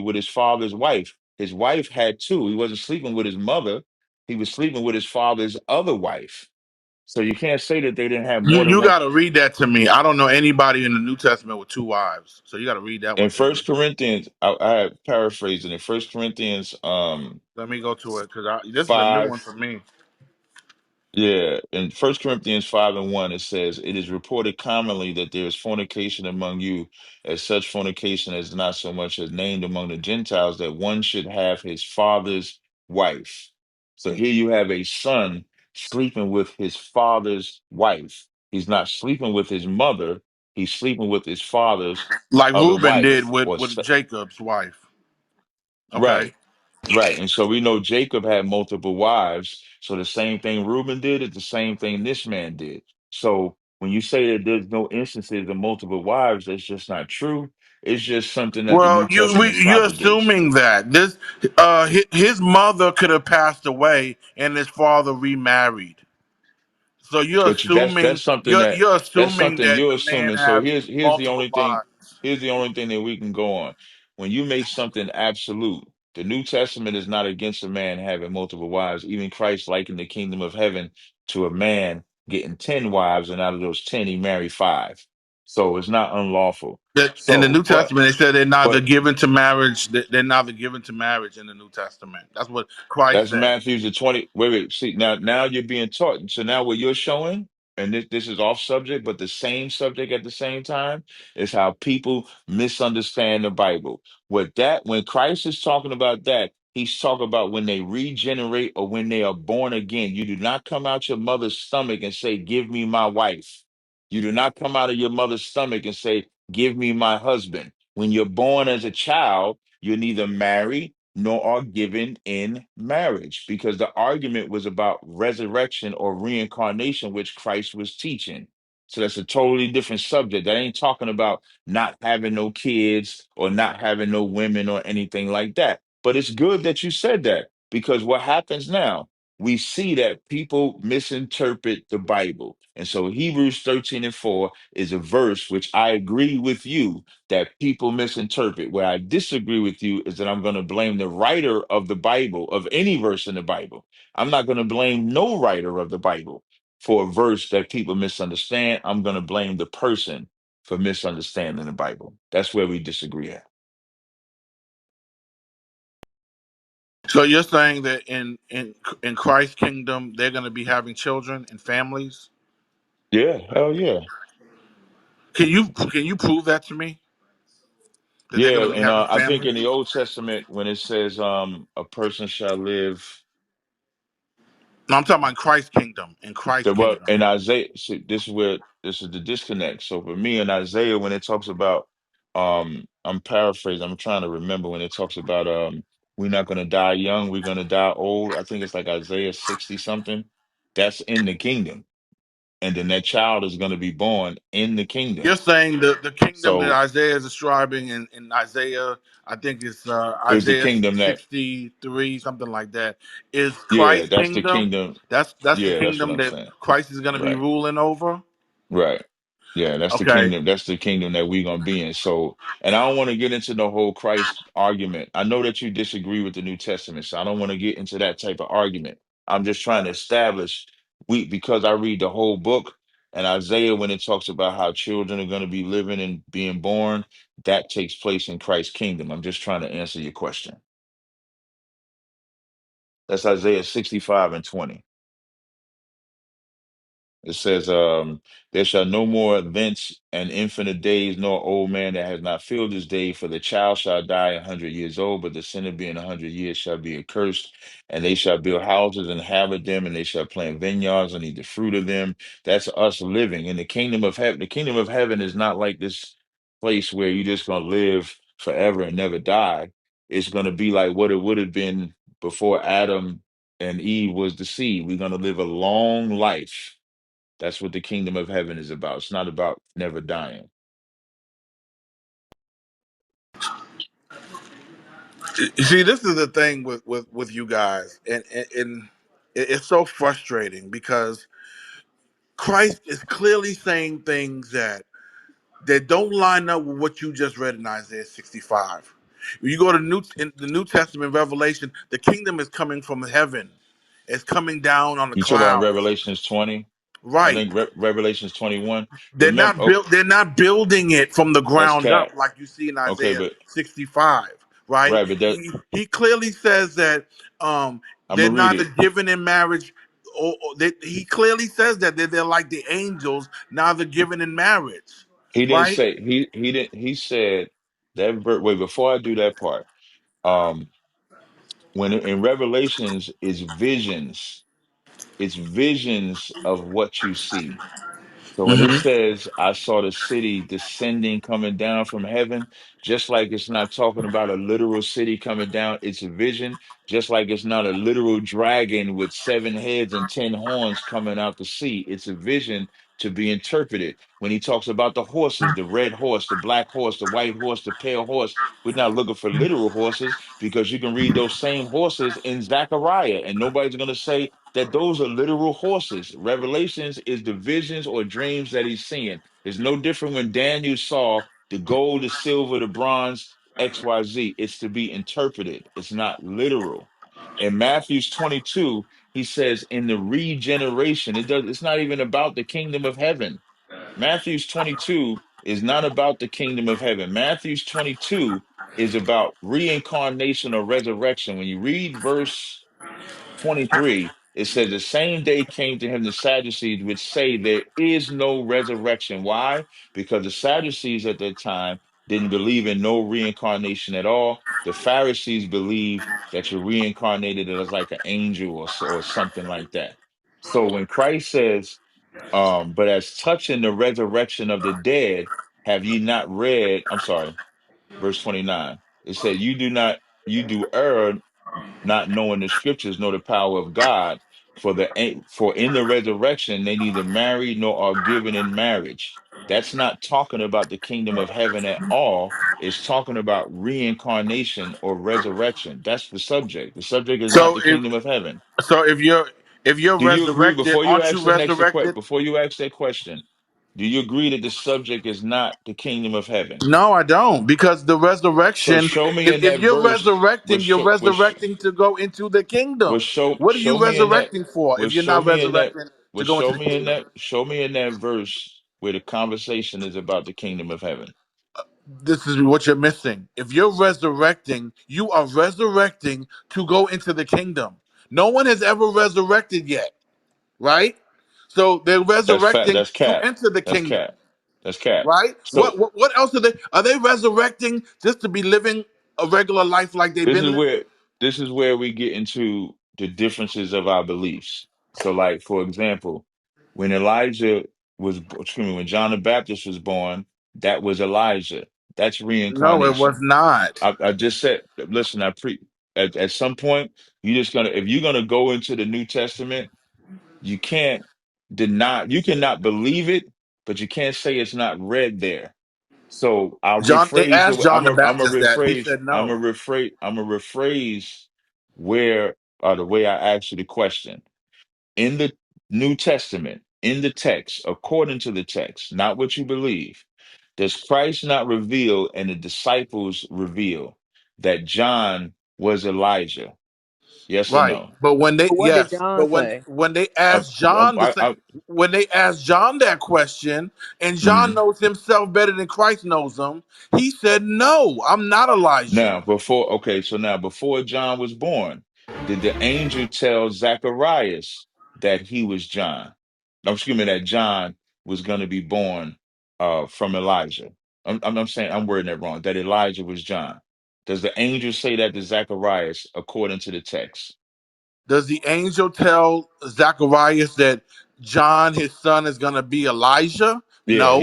with his father's wife. His wife had two. He wasn't sleeping with his mother. He was sleeping with his father's other wife. So you can't say that they didn't have more than you one. got to read that to me. I don't know anybody in the New Testament with two wives, so you got to read that one In to me. First Corinthians, I have paraphrasing in First Corinthians Let me go to it because this is a new one five. for me. Yeah, in First Corinthians 5:1, it says, "It is reported commonly that there is fornication among you, as such fornication is not so much as named among the Gentiles, that one should have his father's wife." So here you have a son sleeping with his father's wife. He's not sleeping with his mother. He's sleeping with his father's Like other Reuben did wife. with Jacob's wife. Okay. Right, right. And so we know Jacob had multiple wives. So the same thing Reuben did is the same thing this man did. So when you say that there's no instances of multiple wives, that's just not true. It's just something that the Well, New Testament you're propagates. assuming that his mother could have passed away and his father remarried. So But that's something you're that's assuming something that you're the man assuming. So have here's the multiple only thing wives. here's the only thing that we can go on. When you make something absolute, the New Testament is not against a man having multiple wives. Even Christ likened the kingdom of heaven to a man getting 10 wives, and out of those 10, he married five. So it's not unlawful. That in the So, New Testament, they said they're neither but given to marriage. They're neither given to marriage in the New Testament. That's what Christ that's said. Matthew's the 20. Wait, wait. See, now you're being taught. So now what you're showing, and this is off subject, but the same subject at the same time, is how people misunderstand the Bible. When Christ is talking about that, he's talking about when they regenerate or when they are born again. You do not come out your mother's stomach and say, "Give me my wife." You do not come out of your mother's stomach and say, "Give me my husband." When you're born as a child, you're neither married nor are given in marriage, because the argument was about resurrection or reincarnation, which Christ was teaching. So that's a totally different subject. That ain't talking about not having no kids or not having no women or anything like that. But it's good that you said that, because what happens now, we see that people misinterpret the Bible. And so Hebrews 13 and 4 is a verse which I agree with you that people misinterpret. Where I disagree with you is that I'm going to blame the writer of the Bible, of any verse in the Bible. I'm not going to blame no writer of the Bible for a verse that people misunderstand. I'm going to blame the person for misunderstanding the Bible. That's where we disagree at. So you're saying that in Christ's kingdom, they're going to be having children and families. Yeah, hell yeah. Can you prove that to me that they're Yeah, going to be and having I think families? in the Old Testament, when it says a person shall live. No, I'm talking about Christ's kingdom. In Christ's The what kingdom. in Isaiah, see, this is where this is the disconnect. So for me in Isaiah, when it talks about, I'm paraphrasing, I'm trying to remember when it talks about, we're not going to die young, we're going to die old. I think it's like Isaiah 60 something. That's in the kingdom, and then that child is going to be born in the You're kingdom. saying the kingdom that So Isaiah is describing in Isaiah, I think it's it's the Isaiah kingdom that, 63, something like that, is yeah, Christ's that's the kingdom. kingdom. That's the Yeah, that's what kingdom I'm that saying. Christ is going to be Right. ruling over. Right. Yeah, that's the Okay. kingdom. That's the kingdom that we're gonna be in. So, and I don't want to get into the whole Christ argument. I know that you disagree with the New Testament, so I don't want to get into that type of argument. I'm just trying to establish because I read the whole book and Isaiah when it talks about how children are going to be living and being born, that takes place in Christ's kingdom. I'm just trying to answer your question. That's Isaiah 65 and 20. It says, there shall no more thence an infinite days, nor old man that has not filled his day, for the child shall die 100 years old, but the sinner being 100 years shall be accursed. And they shall build houses and inhabit them, and they shall plant vineyards and eat the fruit of them. That's us living in the kingdom of heaven. The kingdom of heaven is not like this place where you're just going to live forever and never die. It's going to be like what it would have been before Adam and Eve was the seed. We're going to live a long life. That's what the kingdom of heaven is about. It's not about never dying. You see, this is the thing with you guys, and it's so frustrating because Christ is clearly saying things that don't line up with what you just read in Isaiah 65. When you go to in the New Testament Revelation, the kingdom is coming from heaven. It's coming down on the You talk about clouds. Revelations 20, I Right. think Revelations 21. They're Remember, not built. They're not building it from the that's ground up Cap. like you see in Okay, Isaiah but 65. Right. right, but that He clearly says that I'm they're gonna read neither it. given in marriage, he clearly says that they're like the angels, neither given in marriage. He didn't Right. say he didn't he said that wait, before I do that part, when in Revelations is visions. It's visions of what you see. So when it Hmm. says, I saw the city descending, coming down from heaven, just like it's not talking about a literal city coming down, it's a vision, just like it's not a literal dragon with 7 heads and 10 horns coming out the sea. It's a vision to be interpreted. When he talks about the horses, the red horse, the black horse, the white horse, the pale horse, we're not looking for literal horses because you can read those same horses in Zechariah, and nobody's going to say that those are literal horses. Revelations is the visions or dreams that he's seeing. It's no different when Daniel saw the gold, the silver, the bronze, XYZ. It's to be interpreted. It's not literal. In Matthew's 22, he says, in the regeneration, it's not even about the kingdom of heaven. Matthew's 22 is not about the kingdom of heaven. Matthew's 22 is about reincarnation or resurrection. When you read verse 23, it says, the same day came to him the Sadducees, which say there is no resurrection. Why? Because the Sadducees at that time didn't believe in no reincarnation at all. The Pharisees believed that you're reincarnated as like an angel or something like that. So when Christ says, but as touching the resurrection of the dead, have ye not read? I'm sorry, verse 29. It said, you do err not knowing the scriptures nor the power of God. For in the resurrection they neither marry nor are given in marriage. That's not talking about the kingdom of heaven at all. It's talking about reincarnation or resurrection. That's the subject. The subject is not So the if kingdom of heaven. if you're Do you agree? resurrected, Before you aren't you ask the next question, resurrected? before you ask that question, do you agree that the subject is not the kingdom of heaven? No, I don't, because the So resurrection, show me if, in if that you're verse. resurrecting, you're resurrecting to go into the Well, kingdom. show What are you show me in that. resurrecting for Well, if you're show not me in that. resurrecting Well, to go into show the me in kingdom? that. Show me in that verse where the conversation is about the kingdom of heaven. This is what you're missing. If you're resurrecting, you are resurrecting to go into the kingdom. No one has ever resurrected yet, right? So they're That's fat. resurrecting That's to cap. enter the That's kingdom, cap. That's cap. right? So What else are they? Are they resurrecting just to be living a regular life like they've this been is living? where we get into the differences of our beliefs. So, like for example, when excuse me, when John the Baptist was born, that was Elijah. That's No, it was reincarnation. not. I just said, listen, at some point, if you're gonna go into the New Testament, you can't you cannot believe it, but you can't say it's not read there. So I'll John, they rephrase asked John the Baptist that. He said no. I'm a rephrase where the way I asked you the question. In the New Testament, in the text, according to the text, not what you believe, does Christ not reveal and the disciples reveal that John was Elijah? Yes or Right. no? But when they, What did yes, John but when say? when they I, asked I, John the I, same, I, when they asked John that question, and John mhm. knows himself better than Christ knows him, he said, "No, I'm not Elijah." Now before John was born, did the angel tell Zacharias that he was John? No, excuse me, that John was going to be born from Elijah. I'm saying I'm wording that wrong. That Elijah was John. Does the angel say that to Zacharias according to the text? Does the angel tell Zacharias that John, his son, is going to be Elijah? Yeah, No.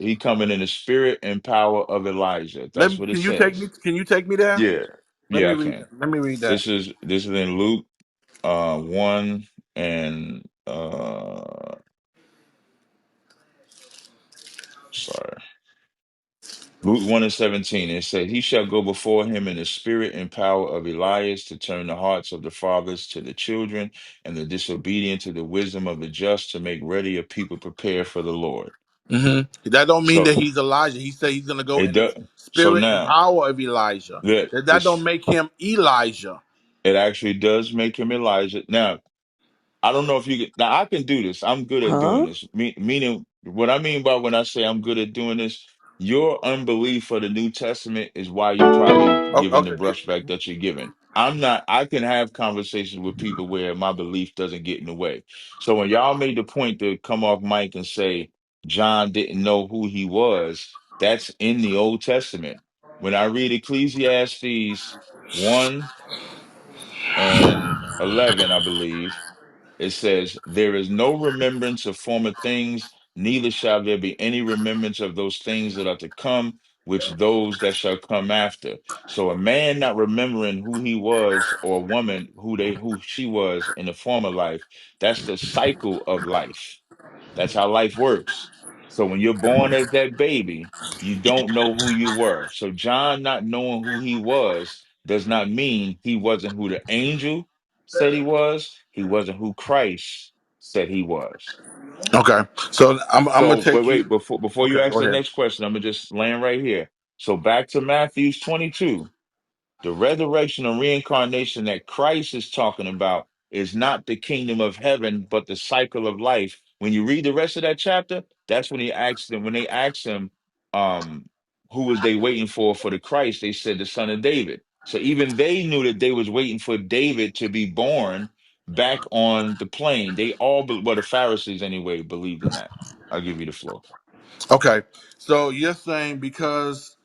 he coming in the spirit and power of Elijah. Let That's me, what it can you take me? says. Can you take me there? Yeah, Let yeah, me I read. can. Let me read that. This is in Luke 1 and sorry. Luke 1 and 17. It said, he shall go before him in the spirit and power of Elias to turn the hearts of the fathers to the children and the disobedient to the wisdom of the just to make ready a people prepared for the Lord. That don't mean So that he's Elijah. He said he's going to go it in the does. So spirit and now power of Elijah. that That don't this make him Elijah. it actually does make him Elijah. Now I don't know if you can. Now I can do this. I'm good at doing Huh? this. Meaning, what I mean by when I say I'm good at doing this, your unbelief for the New Testament is why you probably giving the Okay. brushback that you're giving. I'm not. I can have conversations with people where my belief doesn't get in the way. So when y'all made the point to come off mic and say John didn't know who he was, that's in the Old Testament. When I read Ecclesiastes 1 and 11, I believe. It says, "There is no remembrance of former things, neither shall there be any remembrance of those things that are to come, which those that shall come after." So a man not remembering who he was, or a woman who she was in the former life, that's the cycle of life. That's how life works. So when you're born as that baby, you don't know who you were. So John not knowing who he was does not mean he wasn't who the angel said he was. He wasn't who Christ said he was. Okay, so I'm gonna So, but take you. wait, before Okay, you go ask the ahead. next question, I'm gonna just land right here. So back to Matthew 22. The resurrection and reincarnation that Christ is talking about is not the kingdom of heaven, but the cycle of life. When you read the rest of that chapter, that's when he asked them, when they asked him, um, who was they waiting for the Christ, they said the son of David. So even they knew that they was waiting for David to be born back on the plane. They all, well, the Pharisees anyway, believed in that. I'll give you the floor. Okay, so you're saying because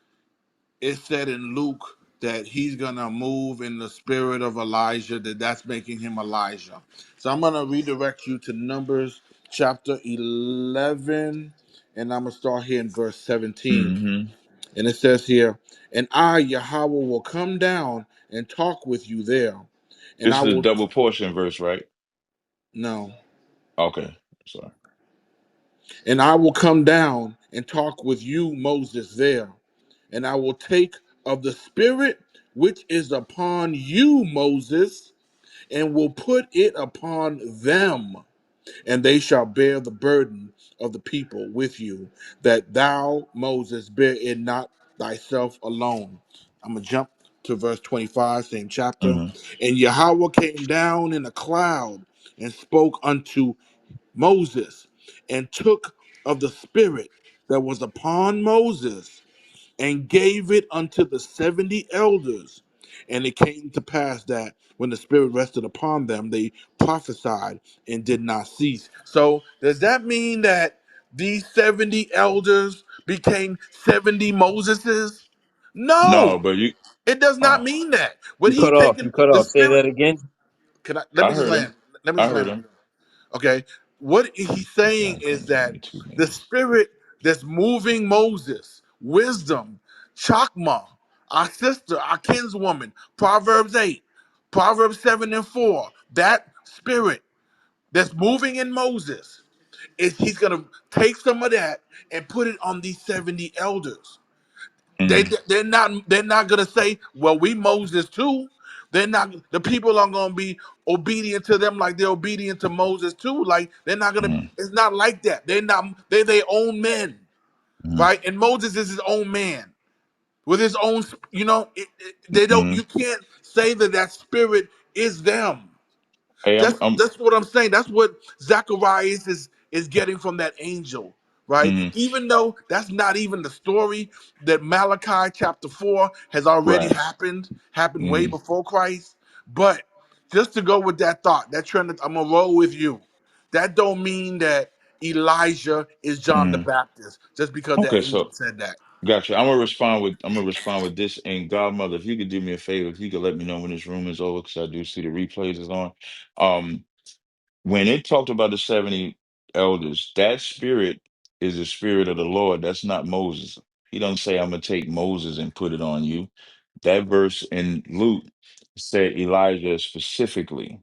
it said in Luke that he's gonna move in the spirit of Elijah, that's making him Elijah. So I'm gonna redirect you to Numbers chapter 11, and I'm gonna start here in verse 17. Hmm. And it says here, "And I, Yahweh, will come down and talk with you there, and This I is a will double portion verse, right? no, Okay. Sorry. and I will come down and talk with you, Moses, there, and I will take of the spirit which is upon you, Moses, and will put it upon them, and they shall bear the burden of the people with you, that thou, Moses, bear it not thyself alone." I'm going to jump to verse 25, same chapter. Hmm. "And Yahweh came down in a cloud and spoke unto Moses, and took of the spirit that was upon Moses, and gave it unto the 70 elders. And it came to pass that when the Spirit rested upon them, they prophesied and did not cease." So, does that mean that these 70 elders became 70 Moseses? No, No, but you. it does Oh, not mean that. When You he cut off. taken You cut the off. Say Spirit, that again. can I let me I just heard him. land? Let me I just heard land. him. Okay. What he's saying John is comes in that only 2 minutes. the spirit that's moving Moses, wisdom, Chakma, our sister, our kinswoman, Proverbs 8, Proverbs 7 and 4, that spirit that's moving in Moses, is he's going to take some of that and put it on these 70 elders. They Mm, they're not gonna say, well, we Moses too. They're not the people are gonna be obedient to them like they're obedient to Moses too. Like they're not gonna mm, it's not like that. They're their own men, mm, right? And Moses is his own man with his own they don't mm. you can't say that that spirit is them. Hey, I'm. That's what I'm saying. That's what Zacharias is getting from that angel, right? Mm, Even though that's not even the story that Malachi chapter 4 has already right. happened way Mm, before Christ. But just to go with that thought, that trend, I'm gonna roll with you. That don't mean that Elijah is John the mm. Baptist just because that Okay, angel so said that. gotcha. I'm gonna respond with this. And Godmother, if you could do me a favor, if you could let me know when this room is over, because I do see the replays is on. Um, when it talked about the 70 elders, that spirit is the spirit of the Lord. That's not Moses. He doesn't say, "I'm gonna take Moses and put it on you." That verse in Luke said Elijah specifically,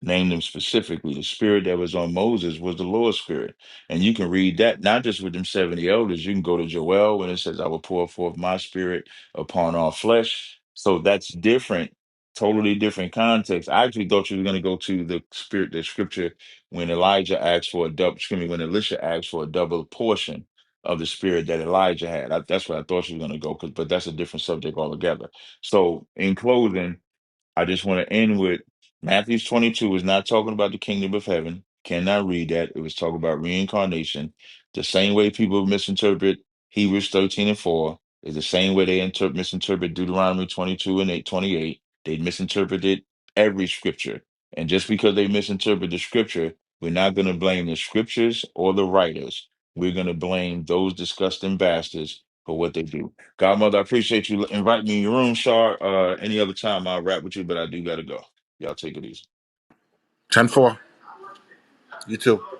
named him specifically. The spirit that was on Moses was the Lord's spirit. And you can read that not just with them 70 elders. You can go to Joel when it says, "I will pour forth my spirit upon all flesh." So that's different, totally different context. I actually thought you were going to go to the spirit, the scripture when Elijah asked for a double, excuse me, when Elisha asked for a double portion of the spirit that Elijah had. That's where I thought you were going to go, but that's a different subject altogether. So in closing, I just want to end with Matthew 22 is not talking about the kingdom of heaven. Cannot read that. It was talking about reincarnation. The same way people misinterpret Hebrews 13 and 4 is the same way they misinterpret Deuteronomy 22 and 28. They misinterpreted every scripture. And just because they misinterpret the scripture, we're not going to blame the scriptures or the writers. We're going to blame those disgusting bastards for what they do. Godmother, I appreciate you inviting me in your room, Shar. Any other time I'll rap with you, but I do gotta go. Y'all take it easy. 10-4. You too.